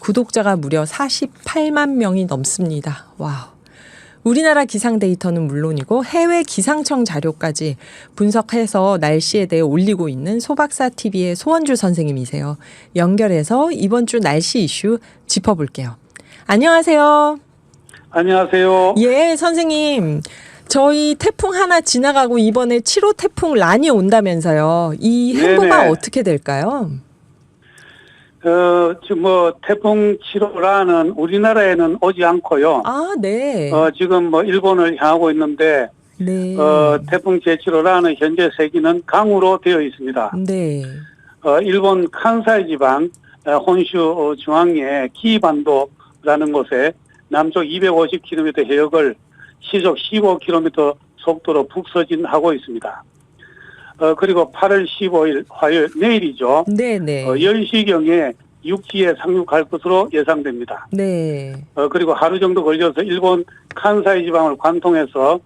구독자가 무려 48만 명이 넘습니다. 와우. 우리나라 기상 데이터는 물론이고 해외 기상청 자료까지 분석해서 날씨에 대해 올리고 있는 소박사TV의 소원주 선생님이세요. 연결해서 이번 주 날씨 이슈 짚어볼게요. 안녕하세요. 안녕하세요. 예, 선생님. 저희 태풍 하나 지나가고 이번에 7호 태풍 란이 온다면서요. 이 행보가 네네. 어떻게 될까요? 지금 태풍 7호 란은 우리나라에는 오지 않고요. 아, 네. 지금 일본을 향하고 있는데, 네. 태풍 제7호 란의 현재 세기는 강으로 되어 있습니다. 네. 일본 칸사이 지방, 혼슈 중앙의 기반도라는 곳에 남쪽 250km 해역을 시속 15km 속도로 북서진하고 있습니다. 그리고 8월 15일 화요일 내일이죠. 네네. 10시경에 육지에 상륙할 것으로 예상됩니다. 네. 그리고 하루 정도 걸려서 일본 칸사이 지방을 관통해서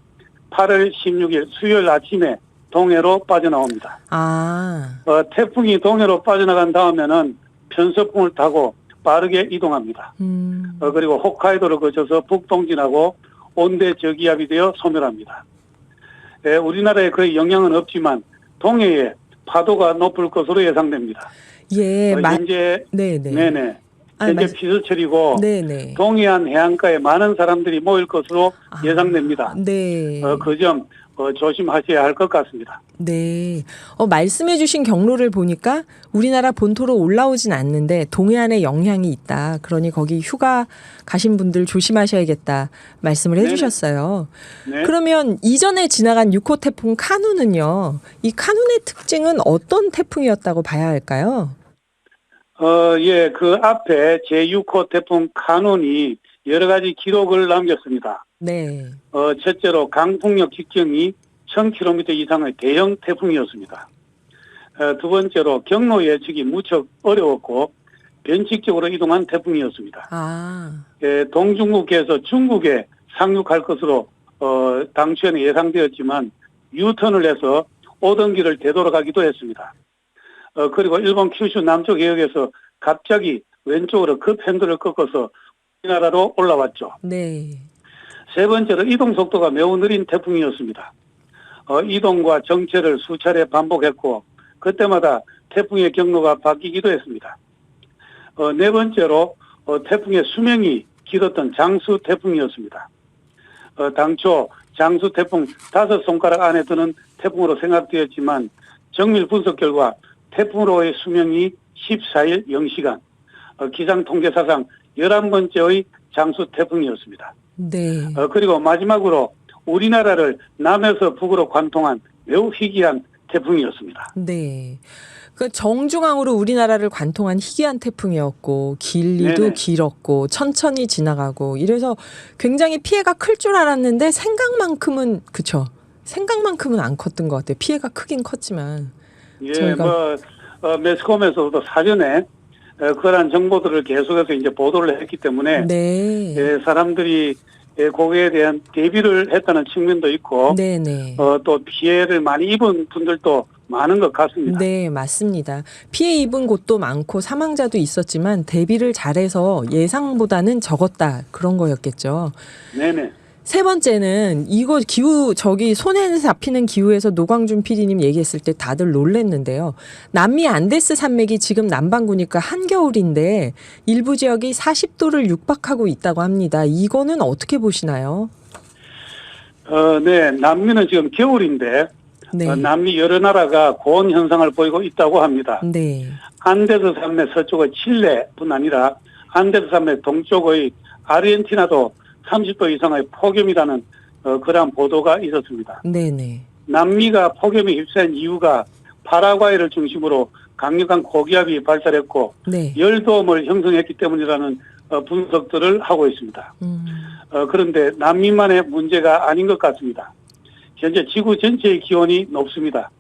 8월 16일 수요일 아침에 동해로 빠져나옵니다. 아. 태풍이 동해로 빠져나간 다음에는 편서풍을 타고 빠르게 이동합니다. 그리고 홋카이도를 거쳐서 북동진하고 온대 저기압이 되어 소멸합니다. 우리나라에 거의 영향은 없지만 동해에 파도가 높을 것으로 예상됩니다. 예, 현재 네네. 현재 피서철이고 네네. 동해안 해안가에 많은 사람들이 모일 것으로 예상됩니다. 네. 그 점 조심하셔야 할 것 같습니다. 네. 말씀해 주신 경로를 보니까 우리나라 본토로 올라오진 않는데 동해안에 영향이 있다. 그러니 거기 휴가 가신 분들 조심하셔야겠다 말씀을 해 주셨어요. 네. 그러면 이전에 지나간 6호 태풍 카눈은요. 이 카눈의 특징은 어떤 태풍이었다고 봐야 할까요? 예, 그 앞에 제6호 태풍 카눈이 여러 가지 기록을 남겼습니다. 네. 첫째로 강풍력 직경이 1000km 이상의 대형 태풍이었습니다. 두 번째로 경로 예측이 무척 어려웠고 변칙적으로 이동한 태풍이었습니다. 아. 동중국해에서 중국에 상륙할 것으로 당초에는 예상되었지만 유턴을 해서 오던 길을 되돌아가기도 했습니다. 그리고 일본 큐슈 남쪽 해역에서 갑자기 왼쪽으로 급 핸들을 꺾어서 우리나라로 올라왔죠. 네. 세 번째로 이동 속도가 매우 느린 태풍이었습니다. 이동과 정체를 수차례 반복했고 그때마다 태풍의 경로가 바뀌기도 했습니다. 네 번째로 태풍의 수명이 길었던 장수 태풍이었습니다. 당초 장수 태풍 5손가락 안에 드는 태풍으로 생각되었지만 정밀 분석 결과 태풍으로의 수명이 14일 0시간, 기상 통계사상 11번째의 장수 태풍이었습니다. 네. 그리고 마지막으로 우리나라를 남에서 북으로 관통한 매우 희귀한 태풍이었습니다. 네. 그 정중앙으로 우리나라를 관통한 희귀한 태풍이었고 길이도 네네. 길었고 천천히 지나가고 이래서 굉장히 피해가 클 줄 알았는데 생각만큼은 그쵸? 생각만큼은 안 컸던 것 같아요. 피해가 크긴 컸지만. 예, 저희가 매스컴에서도 사전에 그러한 정보들을 계속해서 이제 보도를 했기 때문에 네. 사람들이 거기에 대한 대비를 했다는 측면도 있고 네네. 또 피해를 많이 입은 분들도 많은 것 같습니다. 네, 맞습니다. 피해 입은 곳도 많고 사망자도 있었지만 대비를 잘해서 예상보다는 적었다. 그런 거였겠죠. 네네. 세 번째는 이거 기후 손에 잡히는 기후에서 노광준 PD님 얘기했을 때 다들 놀랬는데요. 남미 안데스 산맥이 지금 남반구니까 한겨울인데 일부 지역이 40도를 육박하고 있다고 합니다. 이거는 어떻게 보시나요? 네, 남미는 지금 겨울인데 네. 남미 여러 나라가 고온 현상을 보이고 있다고 합니다. 네. 안데스 산맥 서쪽의 칠레뿐 아니라 안데스 산맥 동쪽의 아르헨티나도 30도 이상의 폭염이라는 그러한 보도가 있었습니다. 네네. 남미가 폭염에 휩싸인 이유가 파라과이를 중심으로 강력한 고기압이 발달했고 네. 열도음을 형성했기 때문이라는 분석들을 하고 있습니다. 그런데 남미만의 문제가 아닌 것 같습니다. 현재 지구 전체의 기온이 높습니다.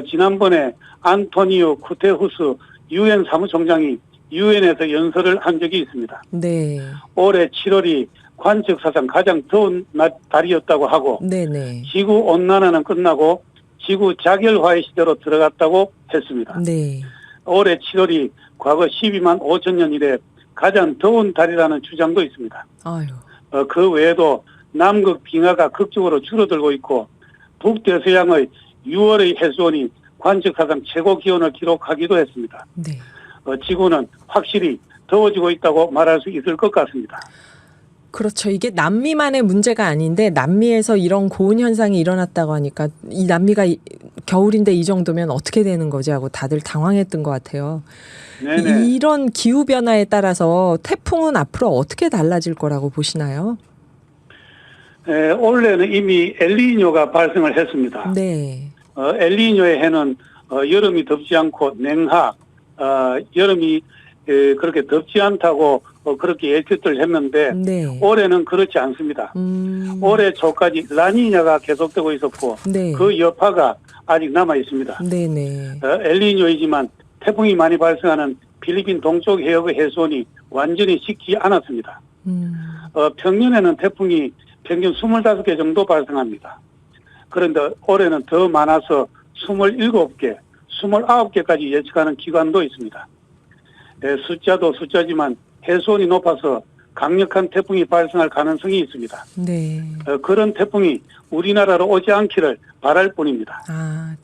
지난번에 안토니오 구테후스 유엔 사무총장이 유엔에서 연설을 한 적이 있습니다. 네. 올해 7월이 관측사상 가장 더운 달이었다고 하고 네네. 지구 온난화는 끝나고 지구 자결화의 시대로 들어갔다고 했습니다. 네. 올해 7월이 과거 12만 5천 년 이래 가장 더운 달이라는 주장도 있습니다. 아유. 그 외에도 남극 빙하가 극적으로 줄어들고 있고 북대서양의 6월의 해수온이 관측사상 최고 기온을 기록하기도 했습니다. 네. 지구는 확실히 더워지고 있다고 말할 수 있을 것 같습니다. 그렇죠. 이게 남미만의 문제가 아닌데 남미에서 이런 고온 현상이 일어났다고 하니까 이 남미가 겨울인데 이 정도면 어떻게 되는 거지 하고 다들 당황했던 것 같아요. 네네. 이런 기후 변화에 따라서 태풍은 앞으로 어떻게 달라질 거라고 보시나요? 올해는 이미 엘니뇨가 발생을 했습니다. 네. 엘니뇨의 해는 여름이 덥지 않고 냉하, 여름이 그렇게 덥지 않다고 그렇게 예측을 했는데 네. 올해는 그렇지 않습니다. 올해 초까지 라니냐가 계속되고 있었고 네. 그 여파가 아직 남아 있습니다. 네네. 엘니뇨이지만 태풍이 많이 발생하는 필리핀 동쪽 해역의 해수온이 완전히 식지 않았습니다. 평년에는 태풍이 평균 25개 정도 발생합니다. 그런데 올해는 더 많아서 27개, 29개까지 예측하는 기관도 있습니다. 숫자도 숫자지만 해수온이 높아서 강력한 태풍이 발생할 가능성이 있습니다. 네. 그런 태풍이 우리나라로 오지 않기를 바랄 뿐입니다. 아,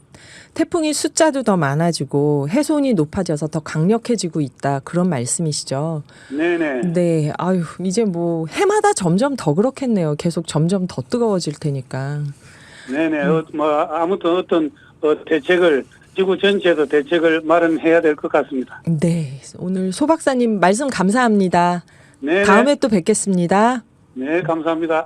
태풍이 숫자도 더 많아지고 해수온이 높아져서 더 강력해지고 있다. 그런 말씀이시죠? 네네. 네. 아유, 이제 뭐 해마다 점점 더 그렇겠네요. 계속 점점 더 뜨거워질 테니까. 네네. 아무튼 어떤 대책을 지구 전체에서 대책을 마련해야 될 것 같습니다. 네. 오늘 소 박사님 말씀 감사합니다. 네. 다음에 또 뵙겠습니다. 네, 감사합니다.